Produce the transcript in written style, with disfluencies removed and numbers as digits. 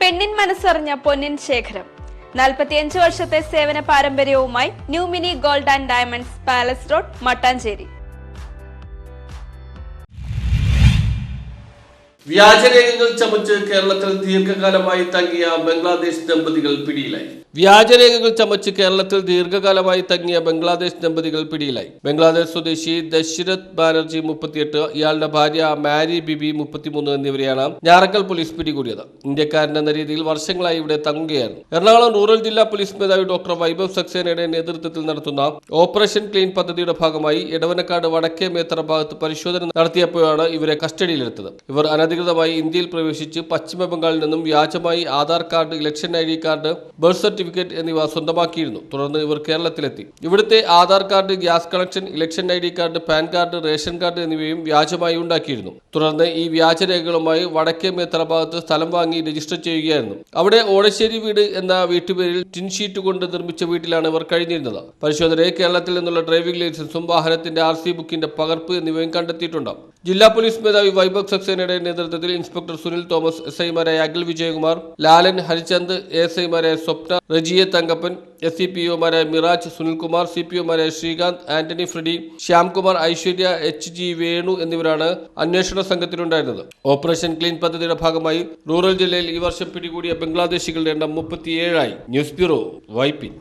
പെണ്ണിൻ മനസ്സറിഞ്ഞ പൊന്നിൻ ശേഖരം 45 വർഷത്തെ സേവന പാരമ്പര്യവുമായി new mini gold and diamonds palace road Mattancherry. വ്യാജരേഖകൾ ചമച്ച് കേരളത്തിൽ ദീർഘകാലമായി തങ്ങിയ ബംഗ്ലാദേശ് ദമ്പതികൾ പിടിയിലായി. ബംഗ്ലാദേശ് ദമ്പതികൾ പിടിയിലായി. ബംഗ്ലാദേശ് സ്വദേശി ദശരഥ് ബാനർജി 38, ഇയാളുടെ ഭാര്യ മാരി ബിബി 33 എന്നിവരെയാണ് ഞാറക്കൽ പോലീസ് പിടികൂടിയത്. ഇന്ത്യക്കാരൻ എന്ന രീതിയിൽ വർഷങ്ങളായി ഇവിടെ തങ്ങുകയായിരുന്നു. എറണാകുളം റൂറൽ ജില്ലാ പോലീസ് മേധാവി ഡോക്ടർ വൈഭവ് സക്സേനയുടെ നേതൃത്വത്തിൽ നടത്തുന്ന ഓപ്പറേഷൻ ക്ലീൻ പദ്ധതിയുടെ ഭാഗമായി എടവനക്കാട് വടക്കേ മേത്തറ ഭാഗത്ത് പരിശോധന നടത്തിയപ്പോഴാണ് ഇവരെ കസ്റ്റഡിയിലെടുത്തത്. ഇവർ അനധികൃതമായി ഇന്ത്യയിൽ പ്രവേശിച്ച് പശ്ചിമ ബംഗാളിൽ നിന്നും വ്യാജമായി Aadhaar card, election ID card, birth certificate എന്നിവ സ്വന്തമാക്കിയിരുന്നു. തുടർന്ന് ഇവർ കേരളത്തിലെത്തി. ഇവിടുത്തെ Aadhaar card, gas connection, election ID card, PAN card, ration card എന്നിവയും വ്യാജമായി ഉണ്ടാക്കിയിരുന്നു. തുടർന്ന് ഈ വ്യാജരേഖകളുമായി വടക്കേ മേത്തറ ഭാഗത്ത് സ്ഥലം വാങ്ങി രജിസ്റ്റർ ചെയ്യുകയായിരുന്നു. അവിടെ ഓടശ്ശേരി വീട് എന്ന വീട്ടുപേരിൽ ടിൻ ഷീറ്റ് കൊണ്ട് നിർമ്മിച്ച വീട്ടിലാണ് ഇവർ കഴിഞ്ഞിരുന്നത്. പരിശോധനയിൽ കേരളത്തിൽ നിന്നുള്ള ഡ്രൈവിംഗ് ലൈസൻസും വാഹനത്തിന്റെ RC ബുക്കിന്റെ പകർപ്പ് എന്നിവയും കണ്ടെത്തിയിട്ടുണ്ട്. ജില്ലാ പോലീസ് മേധാവി വൈഭവ് സക്സേനയുടെ നേതൃത്വത്തിൽ ഇൻസ്പെക്ടർ സുനിൽ തോമസ്, SI-മാരായ അഖിൽ വിജയകുമാർ, ലാലൻ ഹരിചന്ദ്, ASI-മാരായ സ്വപ്ന, റജിയെ തങ്കപ്പൻ, SCPO-മാരായ മിറാജ് സുനിൽകുമാർ, CPO-മാരായ ശ്രീകാന്ത്, ആന്റണി ഫ്രെഡി, ശ്യാംകുമാർ, ഐശ്വര്യ, HG വേണു എന്നിവരാണ് അന്വേഷണ സംഘത്തിലുണ്ടായിരുന്നത്. ഓപ്പറേഷൻ ക്ലീൻ പദ്ധതിയുടെ ഭാഗമായി റൂറൽ ജില്ലയിൽ ഈ വർഷം പിടികൂടിയ ബംഗ്ലാദേശികളുടെ എണ്ണം 37 ആയി. News bureau, Vypin.